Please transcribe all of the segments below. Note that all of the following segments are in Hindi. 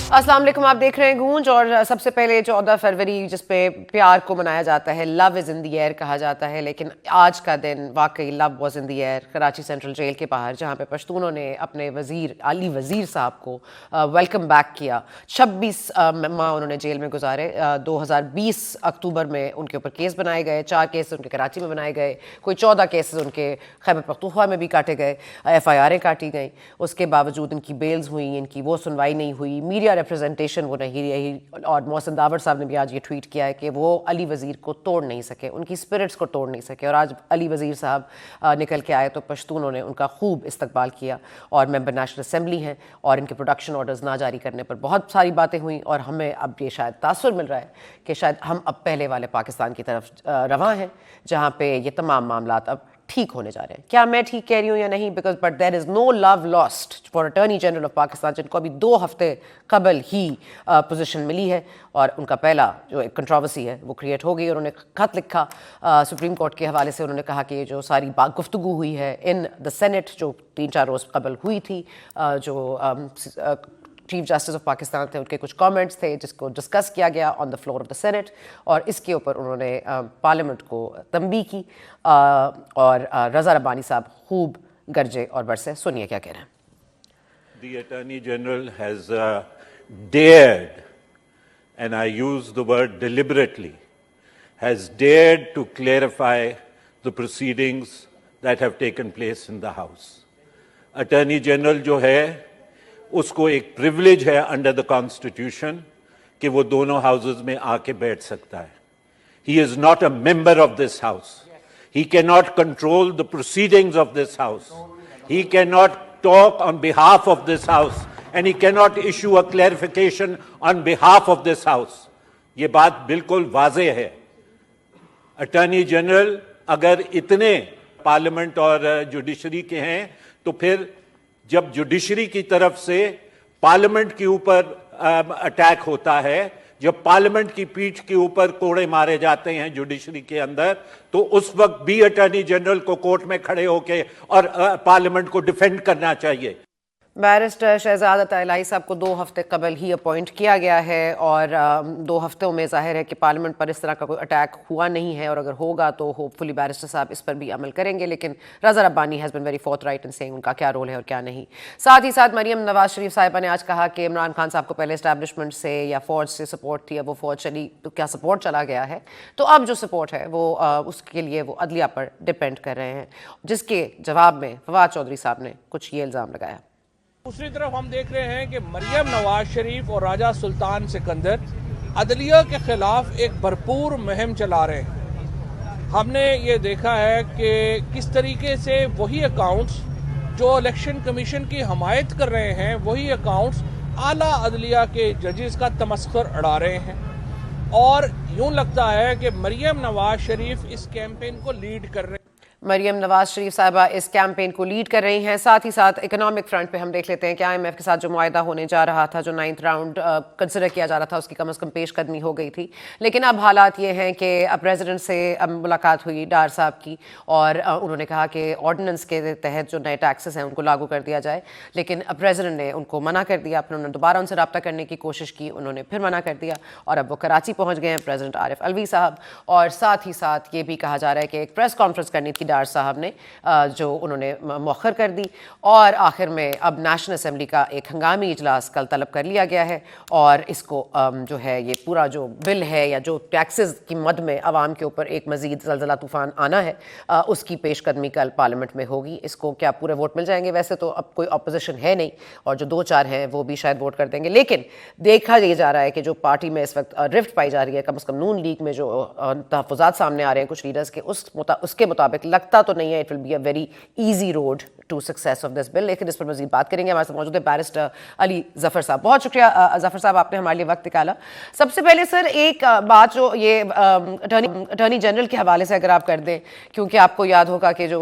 अस्सलाम वालेकुम, आप देख रहे हैं गूंज। और सबसे पहले 14 फरवरी जिस पे प्यार को मनाया जाता है, love is in the air कहा जाता है, लेकिन आज का दिन वाकई love was in the air Karachi central jail के बाहर, जहां पे पश्तूनों ने अपने वज़ीर अली वज़ीर साहब को वेलकम बैक किया। 26 माह उन्होंने जेल में गुजारे। 2020 अक्टूबर में उनके ऊपर केस बनाए गए, 4 केस उनके कराची में बनाए गए, कोई 14 केसेस उनके खैबर पख्तूनख्वा में भी काटे गए, FIR काटी गई। उसके बावजूद इनकी बेल्स हुई, इनकी वो सुनवाई नहीं हुई, मीडिया रिप्रेजेंटेशन वो नहीं रही। और मोहसिन दावर साहब ने भी आज ये ट्वीट किया है कि वो अली वज़ीर को तोड़ नहीं सके, उनकी स्पिरिट्स को तोड़ नहीं सके। और आज अली वज़ीर साहब निकल के आए तो पश्तूनों ने उनका खूब इस्तकबाल किया और मेंबर नेशनल असम्बली हैं और इनके प्रोडक्शन ऑर्डर्स ना जारी करने पर बहुत सारी बातें हुई। और हमें अब ये शायद तासुर मिल रहा है कि शायद हम अब पहले वाले पाकिस्तान की तरफ रवां हैं, जहाँ पे ये तमाम मामलात अब ठीक होने जा रहे हैं। क्या मैं ठीक कह रही हूँ या नहीं? Because but there is no love lost for attorney general of Pakistan, जिनको अभी 2 हफ्ते कबल ही पोजीशन मिली है और उनका पहला जो एक कंट्रोवर्सी है वो क्रिएट हो गई। उन्होंने खत लिखा सुप्रीम कोर्ट के हवाले से। उन्होंने कहा कि जो सारी बात गुफ्तगू हुई है इन द सेनेट, जो 3-4 रोज़ कबल हुई थी, जो चीफ जस्टिस ऑफ पाकिस्तान थे, उनके कुछ कमेंट्स थे जिसको डिस्कस किया गया on the floor of the senate, और इसके ऊपर उन्होंने पार्लियामेंट को तंबीह की। और रज़ा रब्बानी साहब खूब गरजे और बरसे। सुनिए क्या कह रहे हैं। The Attorney General has dared, and I use the word deliberately, has dared to clarify the proceedings that have taken place in the House. Attorney General जो है उसको एक प्रिविलेज है अंडर द कॉन्स्टिट्यूशन कि वो दोनों हाउसेज में आके बैठ सकता है। He is not a member of this house, he can not control the proceedings of this house, he can not talk on behalf of this house, and he can not issue a clarification on behalf of this house. ये बात बिल्कुल वाज़ेह है। अटॉर्नी जनरल अगर इतने पार्लियामेंट और जुडिशरी के हैं तो फिर जब जुडिशरी की तरफ से पार्लियामेंट के ऊपर अटैक होता है, जब पार्लियामेंट की पीठ के ऊपर कोड़े मारे जाते हैं जुडिशरी के अंदर, तो उस वक्त भी अटॉर्नी जनरल को कोर्ट में खड़े होकर और पार्लियामेंट को डिफेंड करना चाहिए। बैरिस्टर शहजाद अता इलाही साहब को 2 हफ्ते कबल ही अपॉइंट किया गया है और 2 हफ्तों में जाहिर है कि पार्लियामेंट पर इस तरह का कोई अटैक हुआ नहीं है, और अगर होगा तो होपफुली बैरिस्टर साहब इस पर भी अमल करेंगे। लेकिन Raza Rabbani has been very forthright in saying उनका क्या रोल है और क्या नहीं। साथ ही साथ मरियम नवाज शरीफ साहिबा ने आज कहा कि इमरान खान साहब को पहले इस्टेब्लिशमेंट से या फौज से सपोर्ट थी, अब वो फौज चली तो क्या सपोर्ट चला गया है, तो अब जो सपोर्ट है वो उसके लिए वो अदलिया पर डिपेंड कर रहे हैं, जिसके जवाब में फवाद चौधरी साहब ने कुछ ये इल्ज़ाम लगाया। दूसरी तरफ हम देख रहे हैं कि मरियम नवाज शरीफ और राजा सुल्तान सिकंदर अदलिया के खिलाफ एक भरपूर मुहिम चला रहे हैं। हमने ये देखा है कि किस तरीके से वही अकाउंट्स जो इलेक्शन कमीशन की हमायत कर रहे हैं, वही अकाउंट्स आला अदलिया के जजेस का तमस्खुर उड़ा रहे हैं। और यूं लगता है कि मरियम नवाज शरीफ इस कैंपेन को लीड कर रहे हैं। मरियम नवाज शरीफ साहिबा इस कैंपेन को लीड कर रही हैं। साथ ही साथ इकोनॉमिक फ्रंट पे हम देख लेते हैं कि IMF के साथ जो मुआहदा होने जा रहा था, जो 9th राउंड कंसिडर किया जा रहा था, उसकी कम से कम पेशकदमी हो गई थी। लेकिन अब हालात ये हैं कि अब प्रेसिडेंट से अब मुलाकात हुई डार साहब की, और उन्होंने कहा कि ऑर्डिनेंस के तहत जो नए टैक्सेस हैं उनको लागू कर दिया जाए। लेकिन अब प्रेसिडेंट ने उनको मना कर दिया। फिर उन्होंने दोबारा उनसे रब्ता करने की कोशिश की, उन्होंने फिर मना कर दिया, और अब वो कराची पहुँच गए हैं प्रेसिडेंट आरिफ अलवी साहब। और साथ ही साथ ये भी कहा जा रहा है कि एक प्रेस कॉन्फ्रेंस करनी थी डार साहब ने, जो उन्होंने मौखर कर दी। और आखिर में अब नेशनल असम्बली का एक हंगामी इजलास कल तलब कर लिया गया है, और इसको जो है ये पूरा जो बिल है या जो टैक्सेस की मद में आवाम के ऊपर एक मजीद ज़लज़ला तूफ़ान आना है, उसकी पेशकदमी कल पार्लियामेंट में होगी। इसको क्या पूरे वोट मिल जाएंगे? वैसे तो अब कोई अपोजिशन है नहीं, और जो 2-4 हैं वो भी शायद वोट कर देंगे। लेकिन देखा ये जा रहा है कि जो पार्टी में इस वक्त रिफ्ट पाई जा रही है, कम से कम नून लीग में जो तहफ़्फ़ुज़ात सामने आ रहे हैं कुछ लीडर्स के, उसके मुताबिक लगता तो नहीं है it will be a very easy road to success of this bill. लेकिन इस पर मजीद बात करेंगे। हमारे साथ मौजूद है बैरिस्टर अली ज़फ़र साहब। बहुत शुक्रिया ज़फ़र साहब, आपने हमारे लिए वक्त निकाला। सबसे पहले सर एक बात जो ये अटॉर्नी जनरल के हवाले से अगर आप कर दें, क्योंकि आपको याद होगा कि जो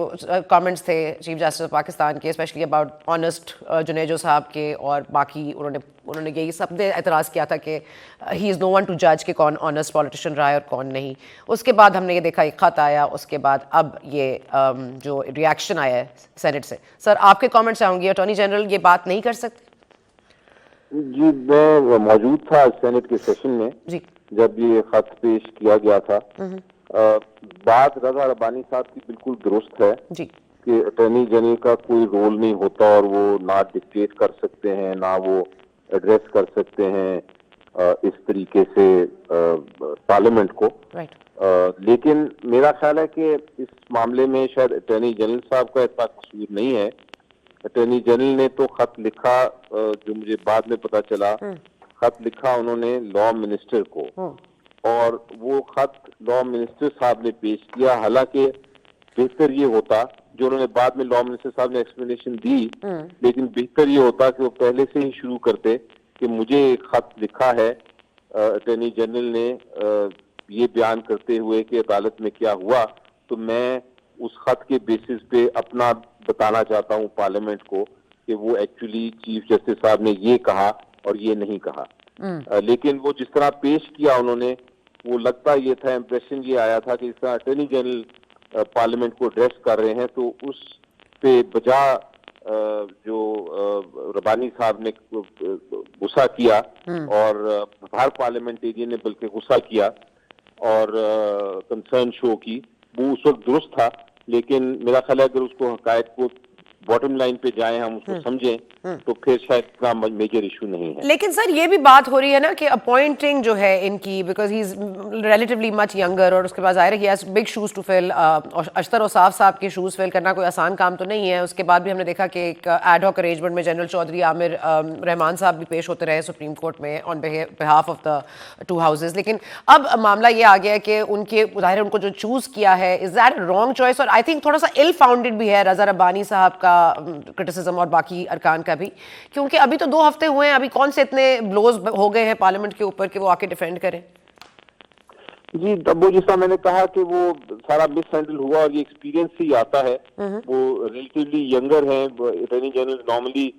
कमेंट्स थे चीफ जस्टिस ऑफ पाकिस्तान के, स्पेशली अबाउट ऑनेस्ट जुनेजो साहब के, और बाकी उन्होंने यही सब ने एतराज़ किया था कि he is no one to जज कि कौन ऑनेस्ट पॉलिटिशियन रहा है और कौन नहीं। उसके बाद हमने ये देखा एक ख़त आया, उसके बाद अब ये जो रिएक्शन आया है सेनेट से। सर आपके कमेंट्स आऊँगी, अटॉर्नी जनरल ये बात नहीं कर सकते? जी, मैं मौजूद था सेनेट के सेशन में जी। जब ये खत पेश किया गया था। बात रजा रब्बानी साहब की बिल्कुल दुरुस्त है जी। कि अटॉर्नी जनरल का कोई रोल नहीं होता और वो ना डिक्टेट कर सकते हैं ना वो एड्रेस कर सकते हैं इस तरीके से पार्लियामेंट को। राइट। लेकिन मेरा ख्याल है कि इस मामले में शायद अटॉर्नी जनरल साहब का इतना कसूर नहीं है। अटॉर्नी जनरल ने तो खत लिखा, जो मुझे बाद में पता चला, खत लिखा उन्होंने लॉ मिनिस्टर को, और वो खत लॉ मिनिस्टर साहब ने पेश किया। हालांकि बेहतर ये होता, जो उन्होंने बाद में लॉ मिनिस्टर साहब ने एक्सप्लेनेशन दी, लेकिन बेहतर ये होता कि वो पहले से ही शुरू करते कि मुझे एक खत लिखा है अटॉर्नी जनरल ने ये बयान करते हुए कि अदालत में क्या हुआ, तो मैं उस खत के बेसिस पे अपना बताना चाहता हूं पार्लियामेंट को कि वो एक्चुअली चीफ जस्टिस साहब ने ये कहा और ये नहीं कहा। लेकिन वो जिस तरह पेश किया उन्होंने, वो लगता ये था, इंप्रेशन ये आया था कि इस तरह अटॉर्नी जनरल पार्लियामेंट को एड्रेस कर रहे हैं, तो उस पे बजा जो रब्बानी साहब ने गुस्सा किया और हर पार्लियामेंटेरियन ने बल्कि गुस्सा किया और कंसर्न शो की, वो उस वक्त दुरुस्त था। लेकिन मेरा ख्याल है अगर उसको हकायत को बॉटम लाइन पे जाएं, हम उसको समझें, तो फिर शायद इतना मेजर इशू नहीं है। लेकिन सर ये भी बात हो रही है ना कि अपॉइंटिंग जो है इनकी, because he is relatively much younger, और उसके बाद जाहिर है he has big shoes to fill. Ashtar Ausaf Sahab के शूज फिल करना कोई आसान काम तो नहीं है। उसके बाद भी हमने देखा कि एक एड हॉक अरेंजमेंट में जनरल चौधरी आमिर रहमान साहब भी पेश होते रहे सुप्रीम कोर्ट में on behalf of the two houses. लेकिन अब मामला ये आ गया है कि उनके जाहिर उनको जो चूज किया है, इज दैट रॉन्ग चॉइस? और आई थिंक थोड़ा सा इल फाउंडेड भी है रजा रब्बानी साहब का क्रिटिसिज्म और बाकी अरकान का भी, क्योंकि अभी तो 2 हफ्ते हुए हैं, अभी कौन से इतने ब्लोज हो गए हैं पार्लियामेंट के ऊपर कि वो आके डिफेंड करें। जी, तब वो जिस मैंने कहा कि वो सारा मिस हैंडल हुआ और ये एक्सपीरियंस ही आता है। वो रिलेटिवली यंगर हैं। अटॉर्नी जनरल नॉर्मली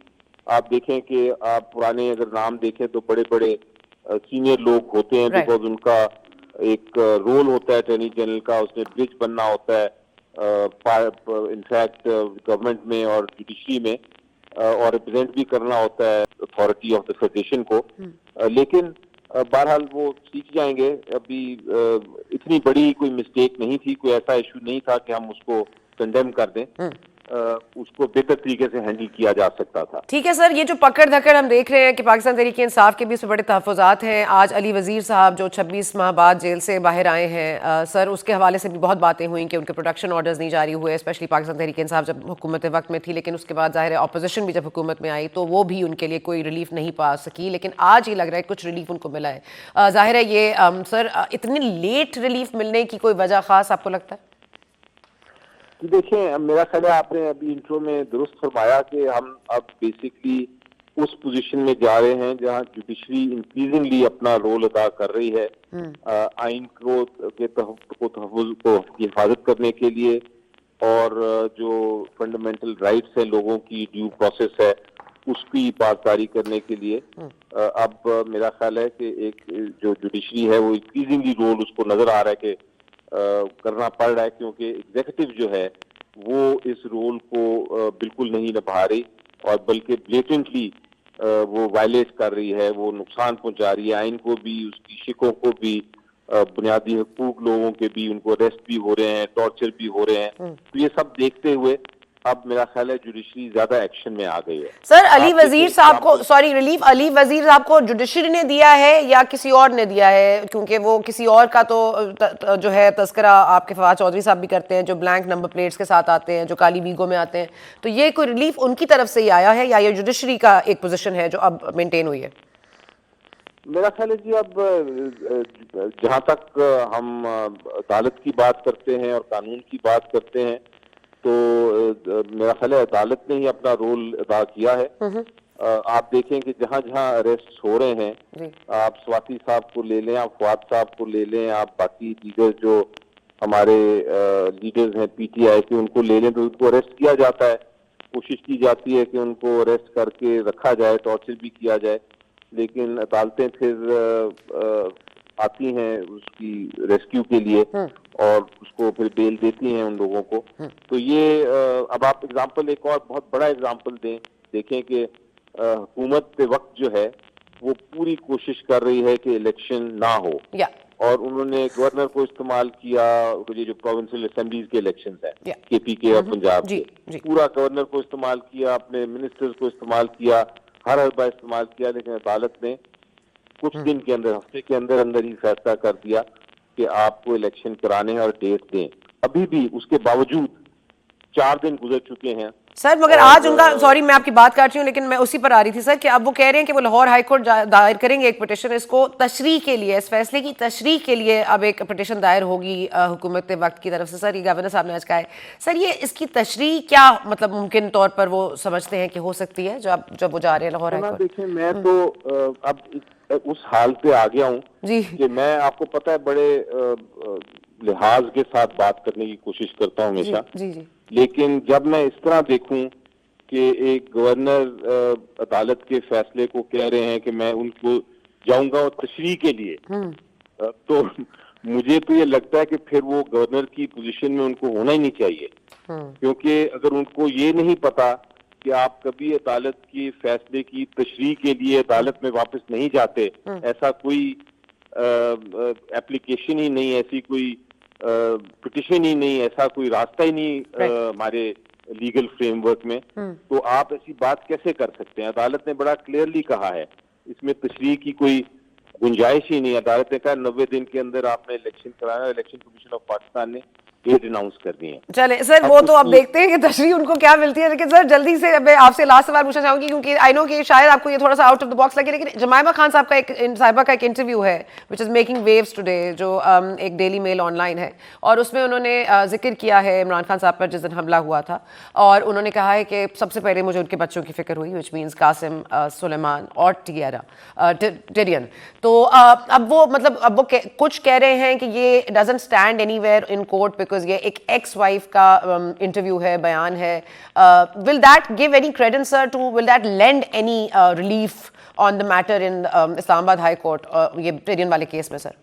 आप देखें कि आप पुराने अगर नाम देखें तो बड़े बड़े सीनियर लोग होते हैं, बिकॉज उनका एक रोल होता है अटॉर्नी जनरल का, उसने ब्रिज बनना होता है इनफैक्ट गवर्नमेंट में और जुडिशरी में, और रिप्रेजेंट भी करना होता है अथॉरिटी ऑफ द फेडरेशन को। लेकिन बहरहाल वो सीख जाएंगे। अभी इतनी बड़ी कोई मिस्टेक नहीं थी, कोई ऐसा इशू नहीं था कि हम उसको कंडेम कर दें। उसको बेहतर तरीके से हैंडल किया जा सकता था। ठीक है सर, ये जो पकड़ धकड़ हम देख रहे हैं कि पाकिस्तान तहरीक इंसाफ के भी इस पर बड़े तहफ़्फ़ुज़ात हैं। आज अली वज़ीर साहब जो 26 माह बाद जेल से बाहर आए हैं, सर उसके हवाले से भी बहुत बातें हुई कि उनके प्रोटेक्शन ऑर्डर्स नहीं जारी हुए, स्पेशली पाकिस्तान तहरीक इंसाफ जब हुकूमत वक्त में थी। लेकिन उसके बाद ज़ाहिर है अपोजिशन भी जब हुकूमत में आई तो वो भी उनके लिए कोई रिलीफ नहीं पा सकी। लेकिन आज ये लग रहा है कुछ रिलीफ उनको मिला है। ज़ाहिर है ये सर इतनी लेट रिलीफ मिलने की कोई वजह ख़ास आपको लगता है? देखिए, मेरा ख्याल है आपने अभी इंट्रो में दुरुस्त फरमाया कि हम अब बेसिकली उस पोजीशन में जा रहे हैं जहां जुडिशरी इंक्रीजिंगली अपना रोल अदा कर रही है आइन को हिफाजत करने के लिए, और जो फंडामेंटल राइट्स हैं लोगों की, ड्यू प्रोसेस है, उसकी पासदारी करने के लिए। अब मेरा ख्याल है कि एक जो जुडिशरी है वो इंक्रीजिंगली रोल उसको नजर आ रहा है कि करना पड़ रहा है, क्योंकि एग्जीक्यूटिव जो है वो इस रोल को बिल्कुल नहीं निभा रही और बल्कि ब्लेटेंटली वो वायलेट कर रही है, वो नुकसान पहुंचा रही है आइन को भी, उसकी शिकों को भी, बुनियादी हकूक लोगों के भी, उनको अरेस्ट भी हो रहे हैं, टॉर्चर भी हो रहे हैं। तो ये सब देखते हुए अब मेरा ख्याल है जुडिशरी ज्यादा एक्शन में आ गई है। सर अली वजीर साहब को, सॉरी रिलीफ अली वजीर साहब को जुडिशरी ने दिया है या किसी और ने दिया है? क्योंकि वो किसी और का तो जो है तस्करा आपके फवाद चौधरी साहब भी करते हैं, जो ब्लैंक नंबर प्लेट्स के साथ आते हैं, जो काली वीगो में आते हैं। तो ये कोई रिलीफ उनकी तरफ से ही आया है या ये जुडिशरी का एक पोजीशन है जो अब मेंटेन हुई है? मेरा ख्याल है जी, अब जहां तक हम अदालत की बात करते हैं और कानून की बात करते हैं, तो मेरा ख्याल है अदालत ने ही अपना रोल अदा किया है। आप देखें कि जहां जहां अरेस्ट हो रहे हैं, आप स्वाति साहब को ले लें, आप फवाद साहब को ले लें, आप बाकी लीडर जो हमारे लीडर्स हैं पीटीआई के, उनको ले लें, तो उनको अरेस्ट किया जाता है। कोशिश की जाती है कि उनको अरेस्ट करके रखा जाए, टॉर्चर भी किया जाए, लेकिन अदालतें फिर आती हैं उसकी रेस्क्यू के लिए और उसको फिर बेल देती हैं उन लोगों को। तो ये अब आप एग्जांपल एक और बहुत बड़ा एग्जांपल देखें कि हुकूमत के वक्त जो है वो पूरी कोशिश कर रही है कि इलेक्शन ना हो, या और उन्होंने गवर्नर को इस्तेमाल किया, ये जो प्रोविंशियल असेंबलीज के इलेक्शंस हैं Yeah. केपी के और पंजाब जी, के, जी। पूरा गवर्नर को इस्तेमाल किया, अपने मिनिस्टर्स को इस्तेमाल किया, हर हलबा इस्तेमाल किया, लेकिन अदालत ने कुछ दिन के अंदर, हफ्ते के अंदर अंदर ही फैसला कर दिया कि आपको इलेक्शन कराने हैं और डेट दें। अभी भी उसके बावजूद 4 दिन गुजर चुके हैं सर, मगर आज उनका, सॉरी मैं आपकी बात काट रही हूँ लेकिन मैं उसी पर आ रही थी सर, कि अब वो कह रहे हैं कि वो लाहौर हाई कोर्ट दायर करेंगे एक पिटिशन, इसको तशरीह के लिए, इस फैसले की तशरीह के लिए अब एक पिटिशन दायर होगी हुकूमत वक्त की तरफ से। सर, ये गवर्नर साहब ने आज कहा है। सर, ये इसकी तशरीह क्या मतलब मुमकिन तौर पर वो समझते हैं कि हो सकती है जब वो जा रहे हैं लाहौर हाई कोर्ट? देखिए, मैं तो अब उस हाल पे आ गया हूँ जी कि मैं, आपको पता है, बड़े लिहाज के साथ बात करने की कोशिश करता हूँ जी हमेशा, जी जी लेकिन जब मैं इस तरह देखूं कि एक गवर्नर अदालत के फैसले को कह रहे हैं कि मैं उनको जाऊंगा और तशरीह के लिए, तो मुझे तो ये लगता है कि फिर वो गवर्नर की पोजीशन में उनको होना ही नहीं चाहिए, क्योंकि अगर उनको ये नहीं पता कि आप कभी अदालत के फैसले की तशरीह के लिए अदालत में वापस नहीं जाते, ऐसा कोई एप्लीकेशन ही नहीं, ऐसी कोई पिटिशन ही नहीं, ऐसा कोई रास्ता ही नहीं हमारे लीगल फ्रेमवर्क में, तो आप ऐसी बात कैसे कर सकते हैं? अदालत ने बड़ा क्लियरली कहा है, इसमें तशरीह की कोई गुंजाइश ही नहीं। अदालत ने कहा 90 दिन के अंदर आपने इलेक्शन कराना। इलेक्शन कमीशन ऑफ पाकिस्तान ने डेट अनाउंस कर दी है। चले सर, वो तो अब देखते हैं कि तशरीह उनको क्या मिलती है, लेकिन सर जल्दी से मैं आपसे लास्ट सवाल पूछना चाहूंगी, क्योंकि आई नो कि शायद आपको ये थोड़ा सा आउट ऑफ द बॉक्स लगे, लेकिन जमायमा खान साहब का एक इंटरव्यू है which is making waves today, जो एक डेली मेल ऑनलाइन है, और उसमें उन्होंने जिक्र किया है इमरान खान साहब पर जिस दिन हमला हुआ था, और उन्होंने कहा है कि सबसे पहले मुझे उनके बच्चों की फिक्र हुई, विच मीन्स कासिम, सुलेमान और टिरियन। तो अब वो मतलब अब वो कुछ कह रहे हैं कि ये doesn't stand anywhere in court because ये एक एक्स वाइफ का इंटरव्यू है, बयान है। Will that give any credence sir to, will that lend any relief on the matter in Islamabad high court, ये टिरियन वाले केस में? सर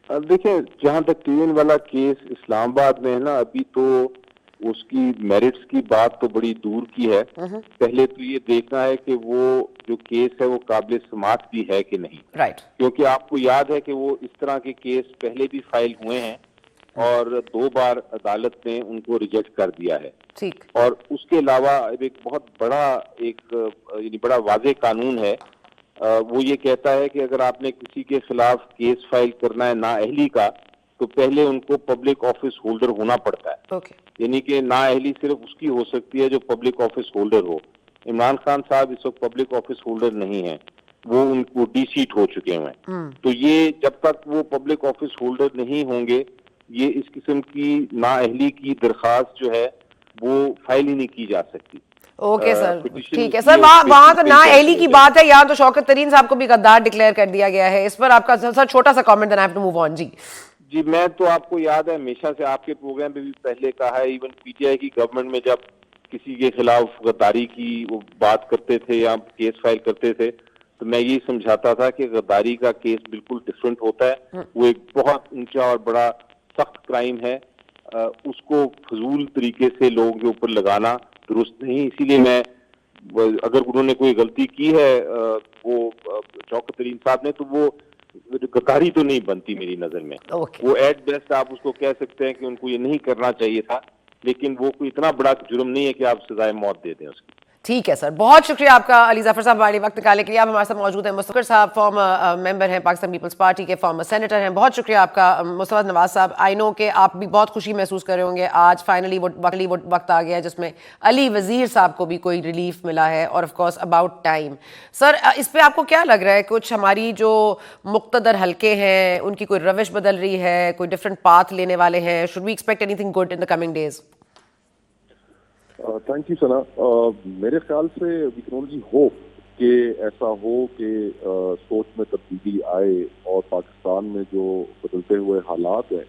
देखिए, जहां तक टिरियन वाला केस इस्लामाबाद में है ना, अभी तो उसकी मेरिट्स की बात तो बड़ी दूर की है। पहले तो ये देखना है कि वो जो केस है वो काबिल समाअत भी है कि नहीं, राइट, क्योंकि आपको याद है कि वो इस तरह के केस पहले भी फाइल हुए हैं और 2 बार अदालत ने उनको रिजेक्ट कर दिया है। ठीक। और उसके अलावा एक बहुत बड़ा यानी बड़ा वाज़ेह कानून है, वो ये कहता है कि अगर आपने किसी के खिलाफ केस फाइल करना है नाअहली का, तो पहले उनको पब्लिक ऑफिस होल्डर होना पड़ता है। ओके। यानी कि नाअहली सिर्फ उसकी हो सकती है जो पब्लिक ऑफिस होल्डर हो। इमरान खान साहब इस वक्त पब्लिक ऑफिस होल्डर नहीं है, वो उनको डी-सीट हो चुके हैं। तो ये जब तक वो पब्लिक ऑफिस होल्डर नहीं होंगे, ये इस किस्म की नाअहली की दरखास्त जो है वो फाइल ही नहीं की जा सकती। ओके सर, ठीक है सर। वहाँ तो नाअहली की बात है, यहाँ तो शौकत तरीन साहब को भी गद्दार डिक्लेयर कर दिया गया है। इस पर आपका सर छोटा सा comment, then I have to move on. जी, मैं तो, आपको याद है, हमेशा से आपके प्रोग्राम पे भी पहले कहा है, इवन पीटीआई की गवर्नमेंट में जब किसी के खिलाफ गद्दारी की वो बात करते थे या केस फाइल करते थे, तो मैं ये समझाता था कि गद्दारी का केस बिल्कुल डिफरेंट होता है। वो एक बहुत ऊंचा और बड़ा सख्त क्राइम है, उसको फजूल तरीके से लोगों के ऊपर लगाना दुरुस्त नहीं। इसीलिए मैं, अगर उन्होंने कोई गलती की है वो शौकत तरीन साहब ने, तो वो गद्दारी तो नहीं बनती मेरी नजर में। वो एट बेस्ट आप उसको कह सकते हैं कि उनको ये नहीं करना चाहिए था, लेकिन वो कोई इतना बड़ा जुर्म नहीं है कि आप सजाए मौत दे दें उसकी। ठीक है सर, बहुत शुक्रिया आपका अली ज़फ़र साहब हमारे वक्त निकालने के लिए। आप हमारे साथ मौजूद हैं मुस्तफ़ा साहब, फॉर्मर मेंबर हैं पाकिस्तान पीपल्स पार्टी के, फॉर्मर सेनेटर हैं। बहुत शुक्रिया आपका मुस्तफ़ा नवाज साहब। आई नो कि आप भी बहुत खुशी महसूस कर रहे होंगे, आज फाइनली वो वक्त आ गया है जिसमें अली वज़ीर साहब को भी कोई रिलीफ मिला है, और of course about time. Sir, इस पर आपको क्या लग रहा है, कुछ हमारी जो मुक़्तदर हल्के हैं उनकी कोई रविश बदल रही है, कोई डिफरेंट पाथ लेने वाले हैं? Should we expect anything good in the coming days? Thank you Sana. मेरे ख्याल से वी कैन ओनली होप कि ऐसा हो कि सोच में तब्दीली आए और पाकिस्तान में जो बदलते हुए हालात हैं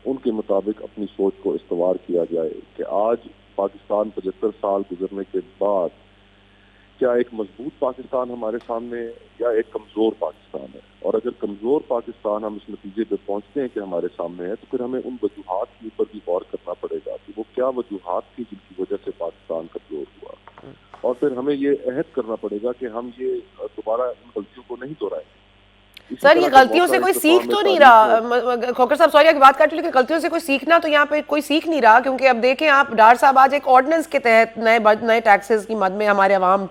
उनके मुताबिक अपनी सोच को इस्तवार किया जाए कि आज पाकिस्तान 75 साल गुजरने के बाद क्या एक मजबूत पाकिस्तान हमारे सामने है या एक कमजोर पाकिस्तान है। और अगर कमजोर पाकिस्तान हम इस नतीजे पे पहुंचते हैं कि हमारे सामने है, तो फिर हमें उन वजूहात के ऊपर भी गौर करना पड़ेगा कि वो क्या वजूहात थी जिनकी वजह से पाकिस्तान कमजोर हुआ। और फिर हमें ये अहद करना पड़ेगा कि हम ये दोबारा इन गलतियों को नहीं दोहराएंगे। सर, ये गलतियों से कोई सीख तो नहीं रहा? खोकर साहब सॉरी की बात काट ली, लेकिन गलतियों से कोई सीखना तो यहाँ पे कोई सीख नहीं रहा, क्योंकि अब देखें आप, डार साहब आज एक ऑर्डिनेंस के तहत नए टैक्सेस की मद में हमारे अवाम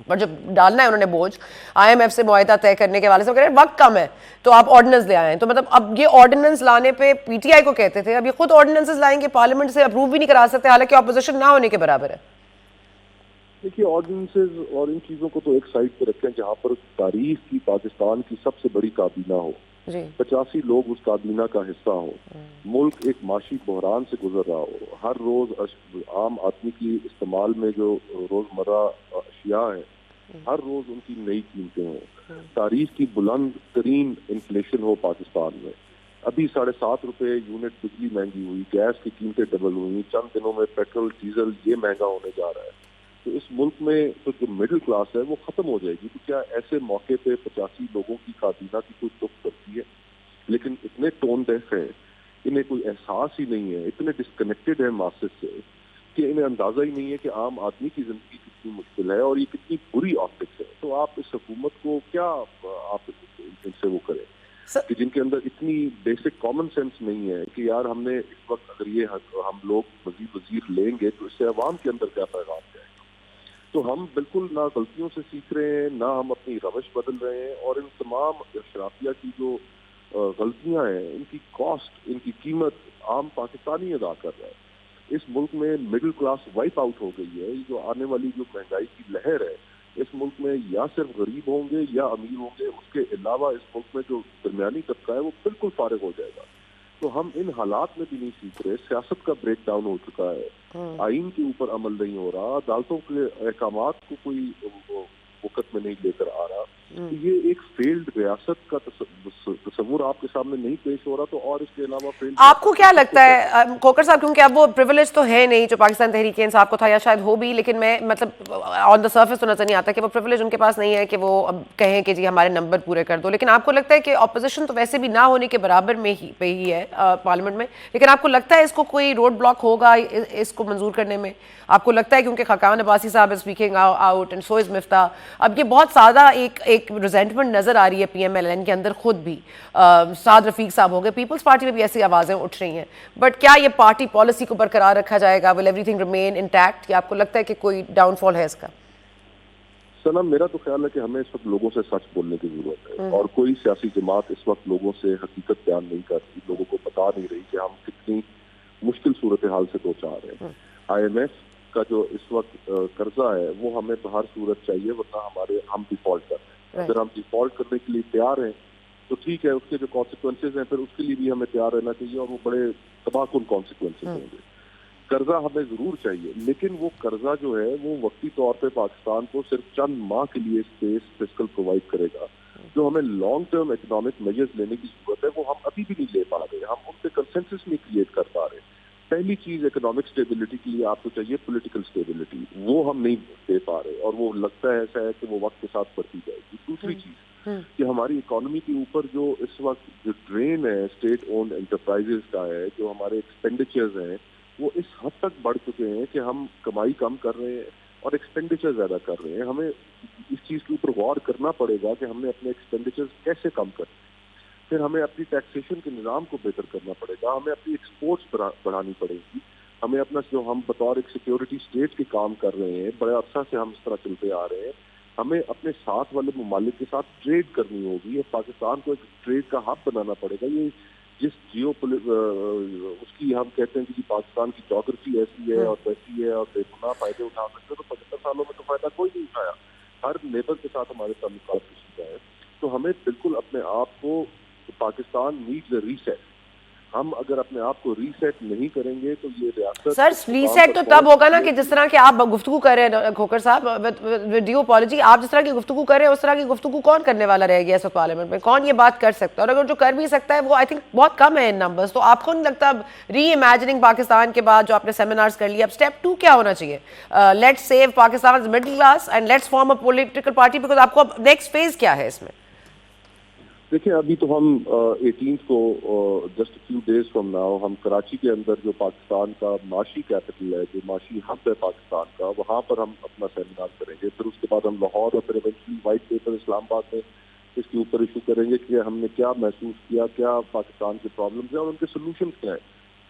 पर जब डालना है उन्होंने बोझ, IMF से मुआहदा तय करने के वाले से, कह रहे वक्त कम है तो आप ऑर्डिनेंस ले आए हैं। तो मतलब अब ये ऑर्डिनेंस लाने पे PTI को कहते थे, अब ये खुद ऑर्डिनेंसेस लाएंगे, पार्लियामेंट से अप्रूव भी नहीं करा सकते, हालांकि ऑपोजिशन ना होने के बराबर है। देखिए, ऑर्डिनेंसेस और इन चीजों को तो एक साइड पे रखें जहां पर तारीख की पाकिस्तान की सबसे बड़ी काबीना हो, 85 लोग उस काबीना का हिस्सा हो, मुल्क एक माशी बहरान से गुजर रहा हो, हर रोज आम आदमी की इस्तेमाल में जो रोजमर्रा अशिया है हर रोज उनकी नई कीमतें हों, तारीख की बुलंद तरीन इन्फ्लेशन हो पाकिस्तान में। अभी 7.5 रुपए यूनिट बिजली महंगी हुई, गैस की कीमतें डबल हुई, चंद दिनों में पेट्रोल डीजल ये महंगा होने जा रहा है। तो इस मुल्क में तो जो मिडिल क्लास है वो खत्म हो जाएगी। तो क्या ऐसे मौके पे 85 लोगों की काबीना की कोई दुख करती है? लेकिन इतने टोन डेफ है, इन्हें कोई एहसास ही नहीं है, इतने डिस्कनेक्टेड है मासेस से कि इन्हें अंदाजा ही नहीं है कि आम आदमी की जिंदगी कितनी मुश्किल है और ये कितनी बुरी ऑप्टिक्स है। तो आप इस हुकूमत को क्या आप इनसे वो करें कि जिनके अंदर इतनी बेसिक कॉमन सेंस नहीं है कि यार हमने इस वक्त अगर ये हम लोग वजीर लेंगे तो इससे अवाम के अंदर क्या पैगाम जाएगा। तो हम बिल्कुल ना गलतियों से सीख रहे हैं, ना हम अपनी रवश बदल रहे हैं, और इन तमाम शराफिया की जो गलतियां हैं इनकी कॉस्ट, इनकी कीमत आम पाकिस्तानी अदा कर रहा है। इस मुल्क में मिडिल क्लास वाइप आउट हो गई है। जो आने वाली जो महंगाई की लहर है इस मुल्क में या सिर्फ गरीब होंगे या अमीर होंगे, उसके अलावा इस मुल्क में जो दरमियानी तबका है वो बिल्कुल फारिग हो जाएगा। तो हम इन हालात में भी नहीं सीख रहे, सियासत का ब्रेक डाउन हो चुका है, आइन के ऊपर अमल नहीं हो रहा, अदालतों के अहकामात को कोई वक़्त में नहीं लेकर आ रहा। तो ये एक फेल्ड रियासत का तस्वुर आपके सामने नहीं पेश हो रहा। तो और इसके अलावा फेल्ड, आपको क्या लगता है खोकर साहब, क्योंकि अब वो प्रिविलेज तो है नहीं जो पाकिस्तान तहरीक इंसाफ को था, या शायद हो भी, लेकिन मैं मतलब ऑन द सर्फेस तो नजर नहीं आता कि वो प्रिविलेज उनके पास नहीं है कि वो अब कहें कि जी हमारे नंबर पूरे कर दो। लेकिन आपको लगता है कि ऑपोजिशन तो वैसे भी ना होने के बराबर में ही है पार्लियामेंट में, लेकिन आपको लगता है इसको कोई रोड ब्लॉक होगा इसको मंजूर करने में? आपको लगता है क्योंकि खाकान अब्बासी साहब is speaking out and so is Miftah, अब ये बहुत ज्यादा एक रिजेंटमेंट नजर आ रही है PMLN के अंदर, खुद भी साद रफीक साहब हो गए, पीपल्स पार्टी में भी ऐसी आवाजें उठ रही हैं, बट क्या ये पार्टी पॉलिसी को बरकरार रखा जाएगा? विल एवरीथिंग रिमेन इंटैक्ट, या आपको लगता है कि कोई डाउनफॉल है इसका? सनम, मेरा तो ख्याल है कि हमें इस वक्त लोगों से सच बोलने की जरूरत है, और कोई सियासी जमात इस वक्त लोगों से हकीकत बयान नहीं करती, लोगों को बता नहीं रही कि हम कितनी मुश्किल सूरत हाल से दो चार हैं। IMF का जो इस वक्त कर्जा है वो हमें तो हर सूरत चाहिए, वरना हम डिफॉल्ट कर रहे हैं। अगर हम डिफॉल्ट करने के लिए तैयार हैं तो ठीक है, उसके जो कॉन्सिक्वेंसेज हैं फिर उसके लिए भी हमें तैयार रहना चाहिए, और वो बड़े तबाहकुन कॉन्सिक्वेंसेज होंगे। कर्जा हमें जरूर चाहिए, लेकिन वो कर्जा जो है वो वक्ती तौर पे पाकिस्तान को सिर्फ चंद माह के लिए स्पेस फिस्कल प्रोवाइड करेगा। जो हमें लॉन्ग टर्म इकोनॉमिक मेजर्स लेने की जरूरत है वो हम अभी भी नहीं ले पा रहे, हम उनसे कंसेंसस नहीं क्रिएट कर पा रहे। पहली चीज इकोनॉमिक स्टेबिलिटी के लिए आपको चाहिए पॉलिटिकल स्टेबिलिटी, वो हम नहीं दे पा रहे, और वो लगता है ऐसा है कि वो वक्त के साथ बढ़ती जाएगी। दूसरी चीज कि हमारी इकोनॉमी के ऊपर जो इस वक्त जो ड्रेन है स्टेट ओन्ड एंटरप्राइजेस का है, जो हमारे एक्सपेंडिचर्स हैं वो इस हद तक बढ़ चुके हैं कि हम कमाई कम कर रहे हैं और एक्सपेंडिचर ज्यादा कर रहे हैं। हमें इस चीज के ऊपर गौर करना पड़ेगा कि हमने अपने एक्सपेंडिचर कैसे कम करें। फिर हमें अपनी टैक्सेशन के निज़ाम को बेहतर करना पड़ेगा, हमें अपनी एक्सपोर्ट्स बढ़ानी पड़ेगी, हमें अपना जो हम बतौर एक सिक्योरिटी स्टेट के काम कर रहे हैं, बड़े अरसा से हम इस तरह चलते आ रहे हैं, हमें अपने साथ वाले ममालिक के साथ ट्रेड करनी होगी। पाकिस्तान को एक ट्रेड का हब बनाना पड़ेगा। ये जिस उसकी हम कहते हैं कि पाकिस्तान की ज्योग्राफी ऐसी है और वैसी है और बेगुनाह फायदे उठा सकते, तो 75 सालों में तो फायदा कोई नहीं उठाया। हर नेबर के साथ हमारे ताल्लुकात किसी का है। तो हमें बिल्कुल अपने आप को, पाकिस्तान नीड्स अ रीसेट। हम अगर अपने आप को रीसेट नहीं करेंगे तो ये रियासत, सर रीसेट तो तब होगा ना कि जिस तरह के आप गुफ्तगू कर रहे हैं खोकर साहब, विद ड्यू अपॉलॉजी, आप जिस तरह की गुफ्तगू कर रहे हैं उस तरह की गुफ्तगू कौन करने वाला रहेगी इस पार्लियामेंट में? कौन ये बात कर सकता है? और अगर जो कर भी सकता है वो आई थिंक बहुत कम है इन नंबर्स। तो आपको नहीं लगता री इमेजिनिंग पाकिस्तान के बाद जो आपने सेमिनार्स कर लिया, अब स्टेप 2 क्या होना चाहिए? Let's save Pakistan middle class and let's form a political party, because आपको अब नेक्स्ट फेज क्या है इसमें? देखिए, अभी तो हम 18 को just few days from now हम कराची के अंदर जो पाकिस्तान का माशी कैपिटल है, जो माशी हब है पाकिस्तान का, वहाँ पर हम अपना सेमिनार करेंगे। फिर उसके बाद हम लाहौर और फिर इवेंचुअली वाइट पेपर इस्लामाबाद में इसके ऊपर इशू करेंगे कि हमने क्या महसूस किया, क्या पाकिस्तान के प्रॉब्लम्स हैं और उनके सोल्यूशन क्या है।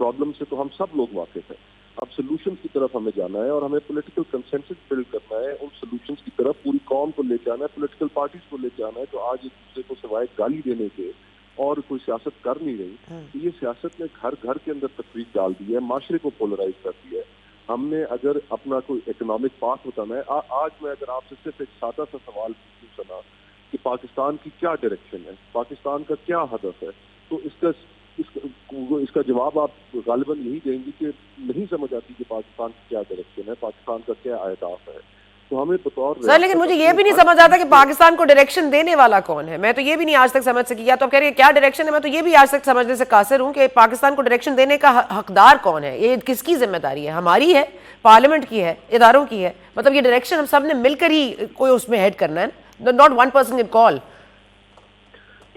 प्रॉब्लम से तो हम सब लोग वाकिफ हैं, अब सोल्यूशन की तरफ हमें जाना है और हमें पॉलिटिकल कंसेंसस बिल्ड करना है। उन सोल्यूशन की तरफ पूरी कौम को लेके आना है, पॉलिटिकल पार्टीज को लेके आना है जो आज एक दूसरे को सिवाय गाली देने के और कोई सियासत कर नहीं रही। तो ये सियासत ने घर घर के अंदर तफरीक डाल दी है, माशरे को पोलराइज कर दिया है। हमने अगर अपना कोई इकोनॉमिक पाथ बताना है, आज मैं अगर आपसे सिर्फ एक सादा सा सवाल पूछूं सना कि पाकिस्तान की क्या डायरेक्शन है, पाकिस्तान का क्या हदफ है, तो इसका जवाब आप गालिबन यही देंगे कि नहीं समझ आती कि पाकिस्तान की क्या डायरेक्शन है, पाकिस्तान का क्या अहदाफ है। तो हमें बतौर सर, लेकिन मुझे ये भी नहीं समझ आता कि पाकिस्तान को डायरेक्शन देने वाला कौन है। मैं तो ये भी नहीं आज तक समझ सकी। या तो कह रही है क्या डायरेक्शन है, मैं तो ये भी आज तक समझने से कासिर हूं कि पाकिस्तान को डायरेक्शन देने का हकदार कौन है। ये किसकी जिम्मेदारी है? हमारी है, पार्लियामेंट की है, इदारों की है? मतलब ये डायरेक्शन हम सब ने मिलकर ही कोई उसमें हेड करना है, not one person can call.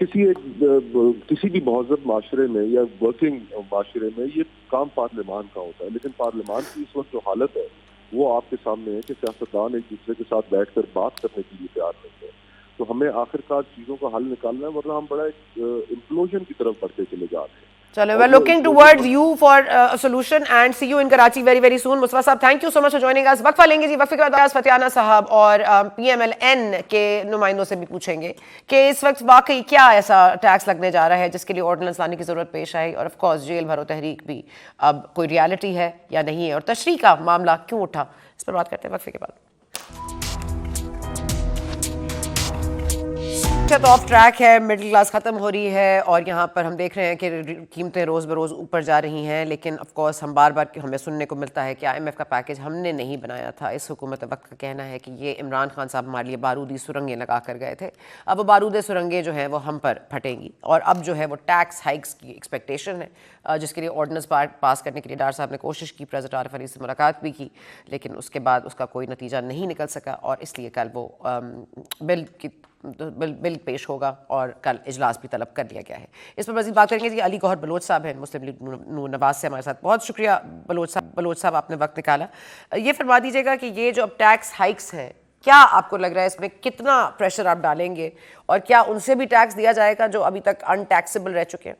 किसी भी महज़ब माशरे में या वर्किंग माशरे में ये काम पार्लियामान का होता है, लेकिन पार्लियामान की इस वक्त जो हालत है वो आपके सामने है कि सियासतदान एक दूसरे के साथ बैठकर बात करने के लिए तैयार नहीं है। तो हमें आखिरकार चीजों का हल निकालना है, वरना हम बड़ा एक इम्प्लोजन की तरफ बढ़ते चले जा रहे हैं। चलो, we're looking towards you for a solution and see you in Karachi very very soon. Mustafa Sahab, thank you so much for joining us. वक्फा लेंगे जी, वक्फे के बाद फतियाना साहब और PMLN के नुमाइंदों से भी पूछेंगे कि इस वक्त वाकई क्या ऐसा टैक्स लगने जा रहा है जिसके लिए ऑर्डिनेंस लाने की जरूरत पेश आई, और ऑफ कोर्स जेल भरो तहरीक भी अब कोई रियलिटी है या नहीं है, और तशरीह का मामला क्यों उठा, इस पर बात करते हैं वक्फे के बाद। तो ऑफ ट्रैक है, मिडिल क्लास ख़त्म हो रही है और यहाँ पर हम देख रहे हैं कि कीमतें रोज़ बरोज़ ऊपर जा रही हैं। लेकिन ऑफ कोर्स हम बार बार हमें सुनने को मिलता है कि IMF का पैकेज हमने नहीं बनाया था। इस हुकूमत वक्त का कहना है कि ये इमरान खान साहब हमारे लिए बारूदी सुरंगें लगा कर गए थे। अब वो बारूदी सुरंगें जो हैं वो हम पर फटेंगी, और अब जो है वो टैक्स हाइक्स की एक्सपेक्टेशन है, जिसके लिए ऑर्डिनेंस पास करने के लिए डार साहब ने कोशिश की, प्रेसिडेंट आरिफ अली से मुलाकात भी की, लेकिन उसके बाद उसका कोई नतीजा नहीं निकल सका, और इसलिए कल वो बिल पेश होगा और कल इजलास भी तलब कर लिया गया है। इस पर मज़ीद बात करेंगे जी। अली गौहर बलोच साहब हैं, मुस्लिम लीग नून नवाज से हमारे साथ। बहुत शुक्रिया बलोच साहब आपने वक्त निकाला। ये फरमा दीजिएगा कि ये जो अब टैक्स हाइक्स हैं, क्या आपको लग रहा है इसमें कितना प्रेशर आप डालेंगे, और क्या उनसे भी टैक्स दिया जाएगा जो अभी तक अनटैक्सेबल रह चुके हैं?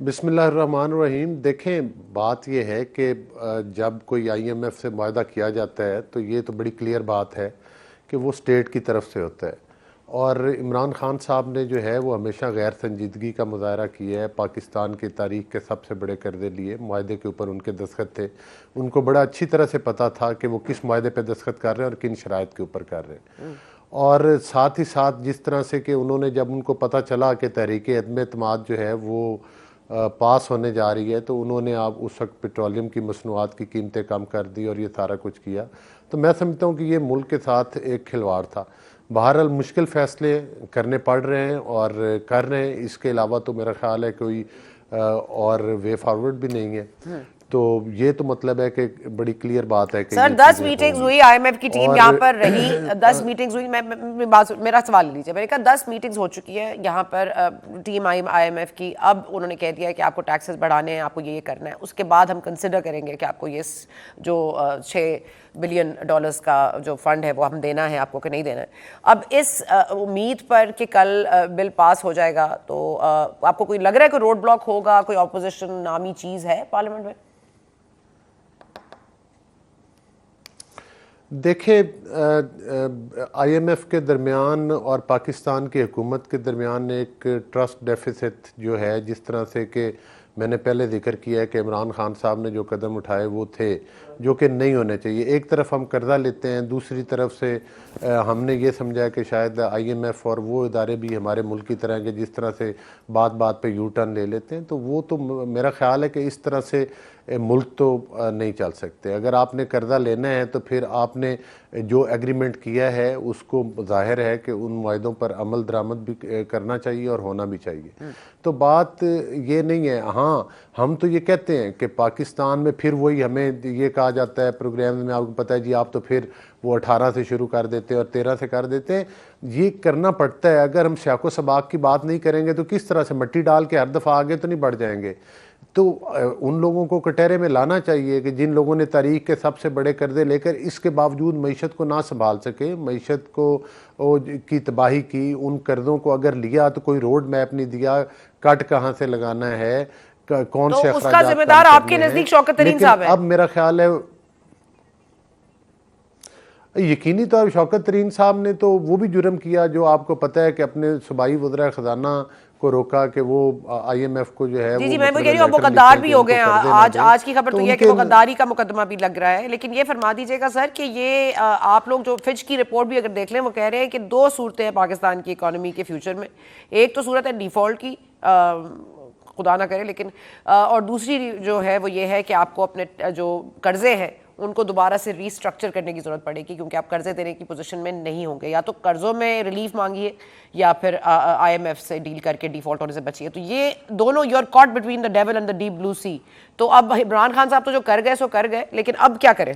बिस्मिल्लाहिर्रहमानिर्रहीम। देखें, बात यह है कि जब कोई IMF से मुआहदा किया जाता है तो ये तो बड़ी क्लियर बात है कि वो स्टेट की तरफ से होता है, और इमरान खान साहब ने जो है वो हमेशा गैर संजीदगी का मुजाहरा किया है। पाकिस्तान की तारीख के सबसे बड़े कर्जे लिए, मुआहदे के ऊपर उनके दस्तखत थे, उनको बड़ा अच्छी तरह से पता था कि वो किस मुआहदे पर दस्तखत कर रहे हैं और किन शराइत के ऊपर कर रहे हैं। और साथ ही साथ जिस तरह से कि उन्होंने, जब उनको पता चला कि तहरीक अदम एतमाद जो है वो पास होने जा रही है, तो उन्होंने आप उस वक्त पेट्रोलियम की मसनूआत की कीमतें कम कर दी और ये सारा कुछ किया। तो मैं समझता हूँ कि ये मुल्क के साथ एक खिलवाड़ था। बहरहाल मुश्किल फ़ैसले करने पड़ रहे हैं और कर रहे हैं, इसके अलावा तो मेरा ख्याल है कोई और वे फॉरवर्ड भी नहीं है। तो ये तो मतलब है कि बड़ी क्लियर बात है कि सर 10 मीटिंग्स हुई, IMF की टीम यहाँ पर रही, 10 मीटिंग्स हुई। मेरा सवाल लीजिए, मैंने कहा 10 मीटिंग्स हो चुकी है यहाँ पर टीम IMF की। अब उन्होंने कह दिया है कि आपको टैक्सेस बढ़ाने हैं, आपको ये करना है, उसके बाद हम कंसिडर करेंगे कि आपको ये जो $6 बिलियन का जो फंड है वो हम देना है आपको कि नहीं देना है। अब इस उम्मीद पर कि कल बिल पास हो जाएगा, तो आपको कोई लग रहा है कोई रोड ब्लॉक होगा, कोई ऑपोजिशन नामी चीज़ है पार्लियामेंट में? देखिए, IMF के दरमियान और पाकिस्तान की हुकूमत के दरमियान एक ट्रस्ट डेफिसिट जो है, जिस तरह से कि मैंने पहले जिक्र किया है कि इमरान खान साहब ने जो कदम उठाए वो थे जो कि नहीं होने चाहिए। एक तरफ हम कर्जा लेते हैं, दूसरी तरफ से हमने ये समझा कि शायद IMF और वो इदारे भी हमारे मुल्क की तरह के जिस तरह से बात बात पे यू टर्न ले लेते हैं, तो वो तो मेरा ख्याल है कि इस तरह से मुल्क तो नहीं चल सकते। अगर आपने कर्जा लेना है तो फिर आपने जो एग्रीमेंट किया है उसको जाहिर है कि उन मुआहदों पर अमल दरामद भी करना चाहिए और होना भी चाहिए। तो बात ये नहीं है। हाँ, हम तो ये कहते हैं कि पाकिस्तान में फिर वही हमें ये कहा आ जाता है प्रोग्राम में, आपको पता है जी आप तो फिर वो 18 से शुरू कर देते हैं और 13 से कर देते हैं। ये करना पड़ता है। अगर हम शाको सबाक की बात नहीं करेंगे तो किस तरह से मट्टी डाल के हर दफ़ा आगे तो नहीं बढ़ जाएंगे। तो उन लोगों को कटहरे में लाना चाहिए कि जिन लोगों ने तारीख के सबसे बड़े कर्जे लेकर इसके बावजूद मईशत को ना संभाल सके, मईशत को की तबाही की, उन कर्जों को अगर लिया तो कोई रोड मैप नहीं दिया, कट कहाँ से लगाना है, कौन तो से उसका जिम्मेदार आपके नजदीक शौकत तरीन साहब है। अब मेरा ख्याल है यकीनी तौर शौकत तरीन साहब ने तो वो भी जुर्म किया जो आपको पता है कि अपने सूबाई वज़ीर ख़जाना को रोका कि वो IMF को जो है जी मैं कह रही हूँ वो गद्दार भी हो गए। आज की खबर तो यह है कि वो गद्दारी का मुकदमा भी लग रहा है। लेकिन ये फरमा दीजिएगा सर कि ये आप लोग जो फिच की रिपोर्ट भी अगर देख लें वो कह रहे हैं कि 2 सूरतें हैं पाकिस्तान की इकोनॉमी के फ्यूचर में। एक तो सूरत है डिफ़ॉल्ट की, खुदा ना करे, लेकिन और दूसरी जो है वो ये है कि आपको अपने जो कर्जे हैं उनको दोबारा से रीस्ट्रक्चर करने की ज़रूरत पड़ेगी, क्योंकि आप कर्जे देने की पोजीशन में नहीं होंगे। या तो कर्जों में रिलीफ मांगिए या फिर IMF से डील करके डिफॉल्ट होने से बचिए। तो ये दोनों, you are caught between the devil and the deep blue sea. तो अब इमरान खान साहब तो जो कर गए सो कर गए, लेकिन अब क्या करें?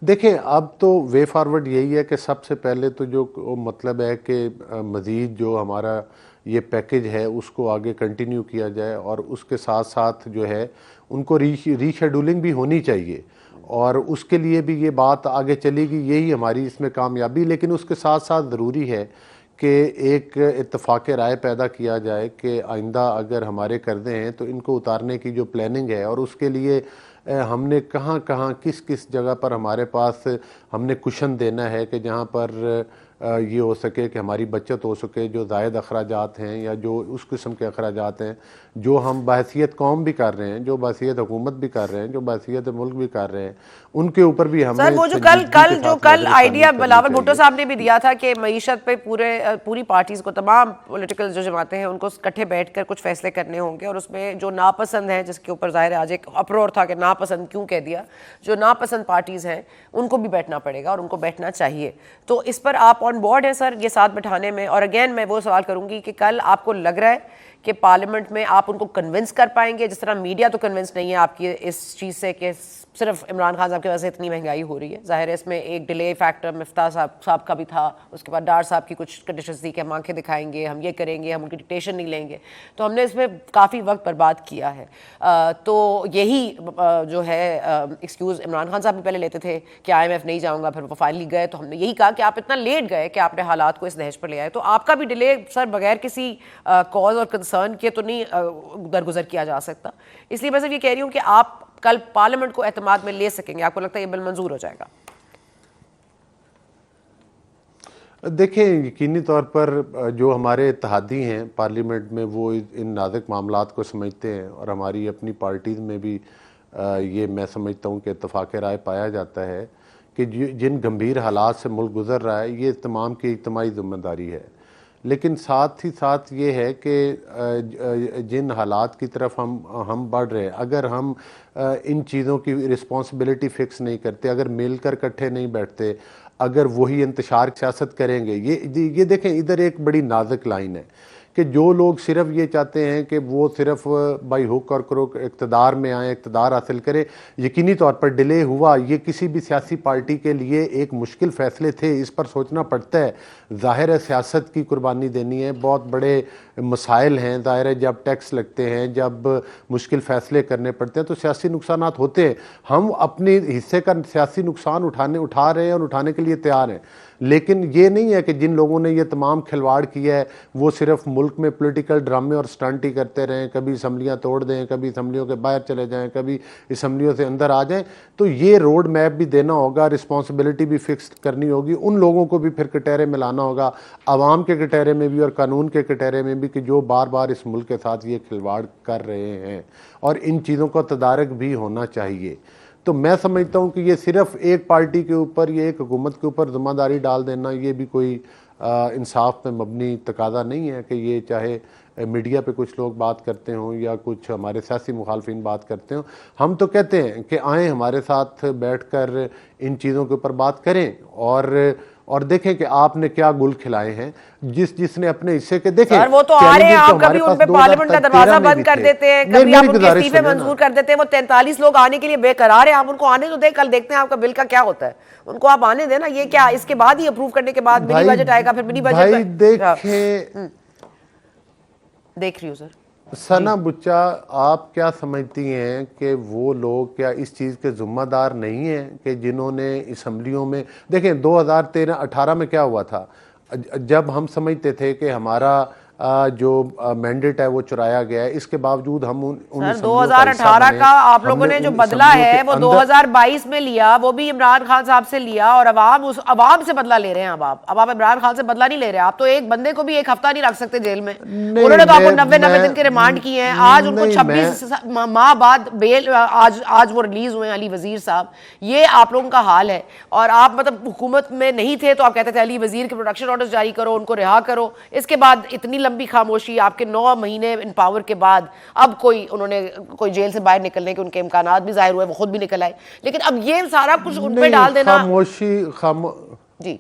देखें, अब तो वे फॉरवर्ड यही है कि सबसे पहले तो जो मतलब है कि मज़ीद जो हमारा ये पैकेज है उसको आगे कंटिन्यू किया जाए और उसके साथ साथ जो है उनको रीशेड्यूलिंग भी होनी चाहिए और उसके लिए भी ये बात आगे चलेगी, यही हमारी इसमें कामयाबी। लेकिन उसके साथ साथ ज़रूरी है कि एक इत्तफ़ाक़ राय पैदा किया जाए कि आइंदा अगर हमारे कर्ज़े हैं तो इनको उतारने की जो प्लानिंग है और उसके लिए हमने कहाँ कहाँ किस किस जगह पर हमारे पास हमने कुशन देना है कि जहाँ पर ये हो सके कि हमारी बचत हो सके, जो ज़ायद अखराजात हैं या जो उस किस्म के अखराजात हैं जो हम बहसीत कौम भी कर रहे हैं, जो बहसीत हुकूमत भी कर रहे हैं, जो बहसीत मुल्क भी कर रहे हैं, उनके ऊपर भी हमें सर वो जो कल आइडिया बिलावल भुट्टो साहब ने भी दिया था कि मईशत पे पूरी पार्टीज को, तमाम पॉलिटिकल जो जमातें हैं उनको इकट्ठे बैठकर कुछ फैसले करने होंगे और उसमें जो नापसंद है, जिसके ऊपर जाहिर है आज एक अप्रोर था कि नापसंद क्यों कह दिया, जो नापसंद पार्टीज हैं उनको भी बैठना पड़ेगा और उनको बैठना चाहिए। तो इस पर आप ऑन बोर्ड है सर ये साथ बिठाने में? और अगेन मैं वो सवाल करूंगी कि कल आपको लग रहा है कि पार्लियामेंट में आप उनको कन्विंस कर पाएंगे? जिस तरह मीडिया तो कन्विंस नहीं है आपकी इस चीज़ से कि सिर्फ इमरान खान साहब की वजह से इतनी महंगाई हो रही है। जाहिर है इसमें एक डिले फैक्टर मिफ्ता साहब का भी था, उसके बाद डार साहब की कुछ कंडीशंस थी कि हम आंखें दिखाएंगे, हम ये करेंगे, हम उनकी डिक्टेशन नहीं लेंगे। तो हमने इसमें काफ़ी वक्त बर्बाद किया है। तो यही जो है एक्सक्यूज़ इमरान खान साहब भी पहले लेते थे कि IMF नहीं जाऊँगा, फिर वो फाइनली गए। तो हमने यही कहा कि आप इतना लेट गए कि आपने हालात को इस दहश पर ले आए। तो आपका भी डिले सर बगैर किसी कॉज और कंसर्न के तो नहीं दरगुजर किया जा सकता। इसलिए मैं सिर्फ ये कह रही हूँ कि आप कल पार्लियामेंट को एतमाद में ले सकेंगे? आपको लगता है ये बिल मंजूर हो जाएगा? देखें, यकीनी तौर पर जो हमारे इत्तेहादी हैं पार्लियामेंट में वो इन नाजुक मामलात को समझते हैं और हमारी अपनी पार्टीज़ में भी ये मैं समझता हूँ कि इत्तफ़ाक़ राय पाया जाता है कि जिन गंभीर हालात से मुल्क गुज़र रहा है ये तमाम की इज्तिमाई ज़िम्मेदारी है। लेकिन साथ ही साथ ये है कि जिन हालात की तरफ हम बढ़ रहे हैं, अगर हम इन चीज़ों की रिस्पॉन्सिबिलिटी फ़िक्स नहीं करते, अगर मिलकर इकट्ठे नहीं बैठते, अगर वही इंतशार सियासत करेंगे, ये देखें इधर एक बड़ी नाजुक लाइन है कि जो लोग सिर्फ ये चाहते हैं कि वो सिर्फ बाई हुक और क्रोक इक़्तिदार में आए, इक़्तिदार हासिल करें। यकीनी तौर पर डिले हुआ, ये किसी भी सियासी पार्टी के लिए एक मुश्किल फ़ैसले थे, इस पर सोचना पड़ता है। ज़ाहिर है सियासत की कुर्बानी देनी है, बहुत बड़े मसाइल हैं। ज़ाहिर है जब टैक्स लगते हैं, जब मुश्किल फ़ैसले करने पड़ते हैं तो सियासी नुकसानात होते हैं। हम अपने हिस्से का सियासी नुकसान उठा रहे हैं और उठाने के लिए तैयार हैं। लेकिन ये नहीं है कि जिन लोगों ने ये तमाम खिलवाड़ किया है वो सिर्फ मुल्क में पॉलिटिकल ड्रामे और स्टंट ही करते रहें, कभी असम्बलियाँ तोड़ दें, कभी असम्बलियों के बाहर चले जाएं, कभी असम्बलियों से अंदर आ जाएं। तो ये रोड मैप भी देना होगा, रिस्पॉन्सिबिलिटी भी फिक्स करनी होगी, उन लोगों को भी फिर कटहरे में लाना होगा, आवाम के कटहरे में भी और कानून के कटहरे में भी, कि जो बार बार इस मुल्क के साथ ये खिलवाड़ कर रहे हैं, और इन चीज़ों का तदारक भी होना चाहिए। तो मैं समझता हूँ कि ये सिर्फ एक पार्टी के ऊपर, ये एक हुकूमत के ऊपर ज़िम्मेदारी डाल देना, ये भी कोई इंसाफ पे मबनी तकादा नहीं है कि ये चाहे मीडिया पे कुछ लोग बात करते हों या कुछ हमारे सियासी मुखालफिन बात करते हों। हम तो कहते हैं कि आएँ हमारे साथ बैठ कर इन चीज़ों के ऊपर बात करें और और देखें कि आपने क्या गुल खिलाए हैं। जिसने अपने हिस्से के देखें, सर वो तो आ रहे हैं, आप कभी उन पे पार्लियामेंट का दरवाजा बंद कर देते हैं, कभी आप उनके इस्तीफे मंजूर कर देते हैं। वो 43 लोग आने के लिए बेकरार है, आप उनको आने तो दे, कल देखते हैं आपका बिल का क्या होता है। उनको आप आने देना। ये क्या इसके बाद ही अप्रूव करने के बाद मिनी बजट आएगा, फिर मिनी बजट देख रही हूँ सर। सना बुच्चा, आप क्या समझती हैं कि वो लोग क्या इस चीज़ के जिम्मेदार नहीं हैं कि जिन्होंने असम्बलियों में देखें 2013-18 में क्या हुआ था, जब हम समझते थे कि हमारा जो मैंडेट है वो चुराया गया है, इसके बावजूद हम सर 2018 का आप लोगों ने जो बदला है वो 2022 में लिया, वो भी इमरान खान साहब से लिया, और अवाम से बदला ले रहे हैं। अब आप इमरान खान से बदला नहीं ले रहे। आप तो एक बंदे को भी एक हफ्ता नहीं रख सकते जेल में। उन्होंने तो आपको 90 दिन के रिमांड किए हैं। आज उनको 26 माह बाद बेल, आज वो रिलीज हुए हैं, अली वजीर साहब। ये आप लोगों का हाल है। और आप मतलब हुकूमत में नहीं थे तो आप कहते थे अली वजीर के प्रोटेक्शन ऑर्डर जारी करो, उनको रिहा करो। इसके बाद इतनी लंबी खामोशी, आपके 9 महीने इन पावर के बाद अब उन्होंने कोई जेल से बाहर निकलने के उनके इम्कानात भी जाहिर हुए, वो खुद भी निकल आए। लेकिन अब ये सारा कुछ उन पे डाल देना जी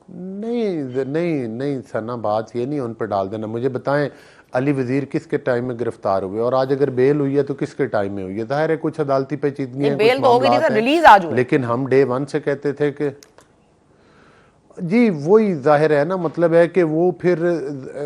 नहीं सना, बात ये नहीं उन पर डाल देना। मुझे बताएं अली वजीर किसके टाइम में गिरफ्तार हुए, और आज अगर बेल हुई है तो किसके टाइम में हुई है? जाहिर है कुछ अदालती पेचीदगी है, बेल तो हो गई थी, रिलीज आज हुई। लेकिन हम डे 1 से कहते थे कि जी वही जाहिर है ना, मतलब है कि वो फिर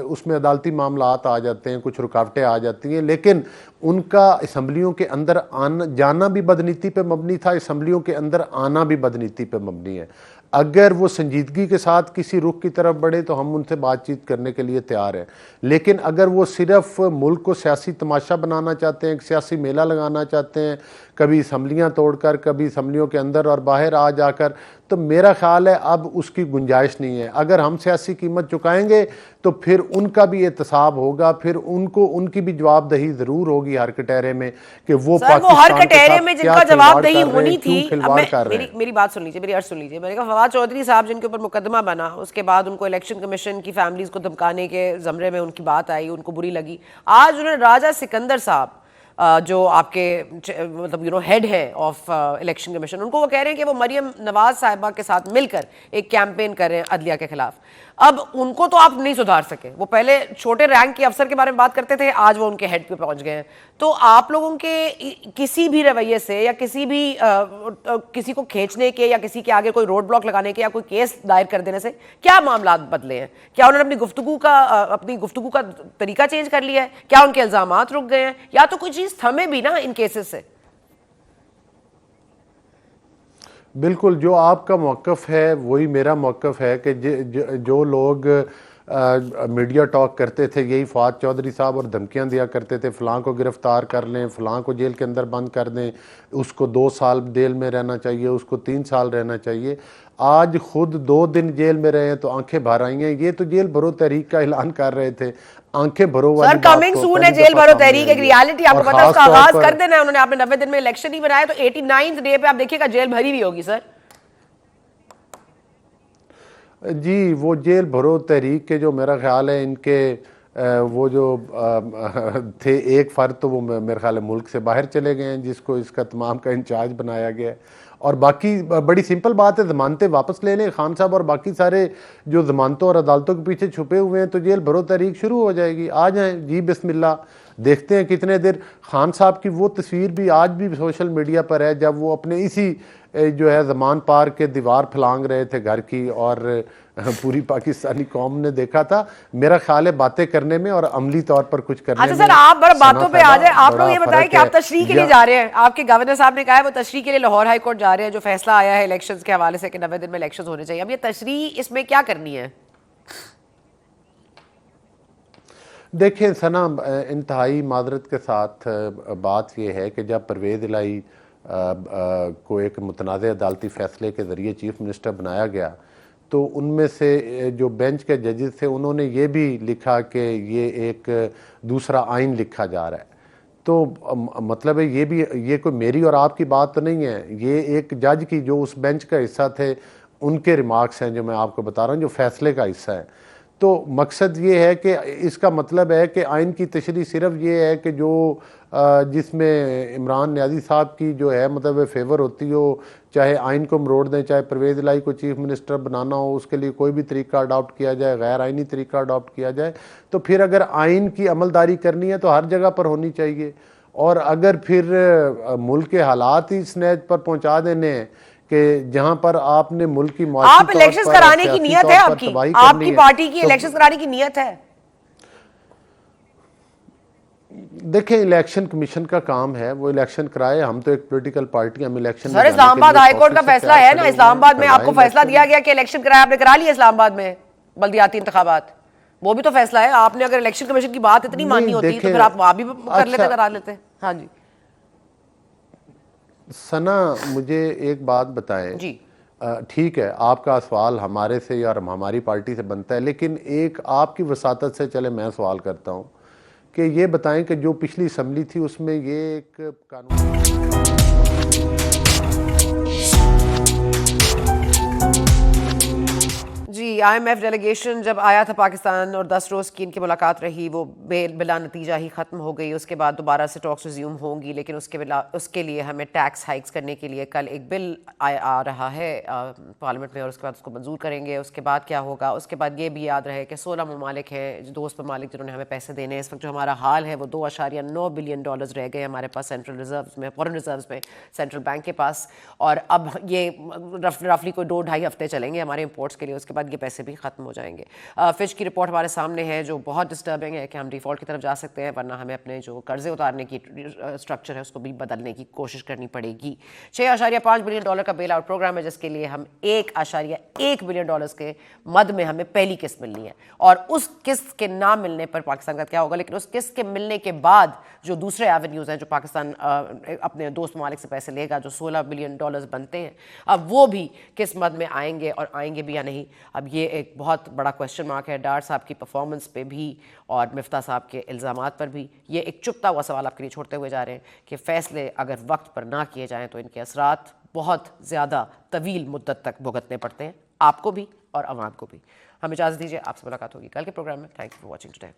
उसमें अदालती मामलात आ जाते हैं, कुछ रुकावटें आ जाती हैं। लेकिन उनका असम्बलियों के अंदर आना जाना भी बदनीति पे मबनी था, असम्बलियों के अंदर आना भी बदनीति पे मबनी है। अगर वो संजीदगी के साथ किसी रुख की तरफ बढ़े तो हम उनसे बातचीत करने के लिए तैयार हैं। लेकिन अगर वो सिर्फ मुल्क को सियासी तमाशा बनाना चाहते हैं, एक सियासी मेला लगाना चाहते हैं, कभी असम्बलियाँ तोड़कर, कभी असम्बलियों के अंदर और बाहर आ जाकर, तो मेरा ख्याल है अब उसकी गुंजाइश नहीं है। अगर हम सियासी कीमत चुकाएंगे तो फिर उनका भी एहतसाब होगा, फिर उनको उनकी भी जवाबदेही ज़रूर होगी हर कटहरे में कि वो हर कटहरे में जिनका जवाबदेही होनी थी। मेरी बात सुन लीजिए, मेरी अर्ज सुन लीजिए। मैंने कहा फवाद चौधरी साहब जिनके ऊपर मुकदमा बना, उसके बाद उनको इलेक्शन कमीशन की फैमिलीज को धमकाने के जमरे में उनकी बात आई, उनको बुरी लगी। आज उन्होंने राजा सिकंदर साहब जो आपके मतलब हेड है ऑफ इलेक्शन कमीशन, उनको वो कह रहे हैं कि वो मरियम नवाज साहिबा के साथ मिलकर एक कैंपेन कर रहे हैं अदलिया के खिलाफ। अब उनको तो आप नहीं सुधार सके। वो पहले छोटे रैंक के अफसर के बारे में बात करते थे, आज वो उनके हेड पे पहुंच गए हैं। तो आप लोगों के किसी भी रवैये से या किसी को खींचने के या किसी के आगे कोई रोड ब्लॉक लगाने के या कोई केस दायर कर देने से क्या मामला बदले हैं? क्या उन्होंने अपनी गुफ्तगू का तरीका चेंज कर लिया है? क्या उनके इल्जामात रुक गए हैं? या तो कोई चीज थमे भी ना इन केसेस से? बिल्कुल, जो आपका मौक़िफ़ है वही मेरा मौक़िफ़ है कि जो लोग मीडिया टॉक करते थे, यही फवाद चौधरी साहब, और धमकियां दिया करते थे फ़लाँ को गिरफ़्तार कर लें, फ़लाँ को जेल के अंदर बंद कर दें, उसको 2 साल जेल में रहना चाहिए, उसको 3 साल रहना चाहिए। आज खुद 2 दिन जेल में रहे हैं तो आंखें भर आई हैं। ये तो जेल भरो तहरीक का ऐलान कर रहे थे, आंखें भरो वाली बात। कमिंग सून है जेल भरो तहरीक, एक रियलिटी आपको पता है, उसका आगाज कर देना है उन्होंने। आपने 90 दिन में इलेक्शन ही बनाया तो 89th डे पे आप देखिएगा जेल भरी हुई होगी सर। जी वो जेल भरो तहरीक के जो मेरा ख्याल है इनके वो जो थे एक फ़र्द, तो वो मेरे ख्याल है मुल्क से बाहर चले गए हैं, जिसको इसका तमाम का इंचार्ज बनाया गया है। और बाकी बड़ी सिंपल बात है, ज़मानतें वापस ले लें खान साहब, और बाकी सारे जो ज़मानतों और अदालतों के पीछे छुपे हुए हैं तो जेल भरो तहरीक शुरू हो जाएगी। आ जाएँ जी बिस्मिल्लाह, देखते हैं कितने देर। खान साहब की वो तस्वीर भी आज भी सोशल मीडिया पर है, जब वो अपने इसी जो है ज़मान पार्क के दीवार फलांग रहे थे घर की, और पूरी पाकिस्तानी कौम ने देखा था। मेरा ख्याल है बातें करने में और अमली तौर पर कुछ करने में। अच्छा सर, आप बड़ा बातों पे आ जाए। आप लोग ये बताएं कि आप तशरीह के लिए जा रहे हैं, आपके गवर्नर साहब ने कहा है वो तशरीह के लिए लाहौर हाई कोर्ट जा रहे हैं, जो फैसला आया है इलेक्शंस के हवाले से कि 90 दिन में इलेक्शंस होने चाहिए। अब ये तशरीह इसमें क्या करनी है? देखें सना, इंतहाई मादरत के साथ बात यह है कि जब परवेज़ इलाही को एक मुतनाज़ अदालती फ़ैसले के ज़रिए चीफ़ मिनिस्टर बनाया गया, तो उनमें से जो बेंच के जजेस थे उन्होंने ये भी लिखा कि ये एक दूसरा आइन लिखा जा रहा है। तो मतलब है ये कोई मेरी और आपकी बात तो नहीं है, ये एक जज की जो उस बेंच का हिस्सा थे उनके रिमार्क्स हैं जो मैं आपको बता रहा हूँ, जो फैसले का हिस्सा है। तो मकसद ये है कि इसका मतलब है कि आइन की तशरीह सिर्फ ये है कि जो जिसमें इमरान न्याजी साहब की जो है मतलब फेवर होती हो, चाहे आइन को मरोड़ दें, चाहे परवेज़ इलाही को चीफ मिनिस्टर बनाना हो, उसके लिए कोई भी तरीका अडॉप्ट किया जाए, गैर आइनी तरीका अडॉप्ट किया जाए, तो फिर अगर आइन की अमलदारी करनी है तो हर जगह पर होनी चाहिए। और अगर फिर मुल्क के हालात ही इस नैज पर पहुंचा देने हैं कि जहां पर आपने मुल्क की आप इलेक्शंस कराने की नियत है आपकी पार्टी की इलेक्शंस कराने की नियत है? देखें, इलेक्शन कमीशन का काम है, वो इलेक्शन कराए। हम तो एक पॉलिटिकल पार्टी, हम इलेक्शन सर इस्लामाबाद हाईकोर्ट का फैसला है ना, इस्लामाबाद में आपको फैसला दिया गया कि इलेक्शन कराया, आपने करा लिया इस्लामाबाद में बल्दियाती इंतखाबात, वो भी तो फैसला है। आपने अगर इलेक्शन कमीशन की बात इतनी माननी होती तो फिर आप वहां भी कर लेते, करा लेते। हाँ जी सना, मुझे एक बात बताएं जी। ठीक है, आपका सवाल हमारे से या हमारी पार्टी से बनता है, लेकिन एक आपकी वसातत से चले मैं सवाल करता हूं कि ये बताएं कि जो पिछली असम्बली थी उसमें ये एक कानून जी, आईएमएफ डेलीगेशन जब आया था पाकिस्तान और 10 रोज़ की इनकी मुलाकात रही, वो बिला नतीजा ही ख़त्म हो गई। उसके बाद दोबारा से टॉक्स रिज्यूम होंगी, लेकिन उसके लिए हमें टैक्स हाइक्स करने के लिए कल एक बिल आ रहा है पार्लियामेंट में, और उसके बाद उसको मंजूर करेंगे। उसके बाद क्या होगा? उसके बाद ये भी याद रहे कि 16 ममालिक हैं, दोस्त ममालिक जिन्होंने हमें पैसे देने हैं। इस वक्त जो हमारा हाल है वो $2.9 बिलियन रह गए हमारे पास सेंट्रल रिजर्व में, फॉरेन रिजर्व में, सेंट्रल बैंक के पास। और अब ये रफली कोई 2-2.5 हफ्ते चलेंगे हमारे इंपोर्ट्स के लिए, उसके बाद ये पैसे भी खत्म हो जाएंगे। फिच की रिपोर्ट हमारे सामने है जो बहुत डिस्टर्बिंग है कि हम डिफॉल्ट की तरफ जा सकते हैं, वरना हमें अपने जो कर्जे उतारने की स्ट्रक्चर है उसको भी बदलने की कोशिश करनी पड़ेगी। $6.5 बिलियन का बेल आउट प्रोग्राम है, जिसके लिए हम $1.1 बिलियन के मद में हमें पहली किस्त मिलनी है। और उस किस्त के ना मिलने पर पाकिस्तान का क्या होगा, लेकिन उस किस्त के मिलने के बाद जो दूसरे एवेन्यूज हैं जो पाकिस्तान अपने दोस्त ममालिक से पैसे लेगा, जो $16 बिलियन बनते हैं, अब वो भी किस मद में आएंगे और आएंगे भी या नहीं, अब ये एक बहुत बड़ा क्वेश्चन मार्क है। डार साहब की परफॉर्मेंस पे भी और मिफ्ता साहब के इल्ज़ामात पर भी ये एक चुपता हुआ सवाल आपके लिए छोड़ते हुए जा रहे हैं कि फ़ैसले अगर वक्त पर ना किए जाएं तो इनके असरात बहुत ज़्यादा तवील मुद्दत तक भुगतने पड़ते हैं, आपको भी और अवाम को भी। हमें इजाज़त दीजिए, आपसे मुलाकात होगी कल के प्रोग्राम में। Thank you for watching today.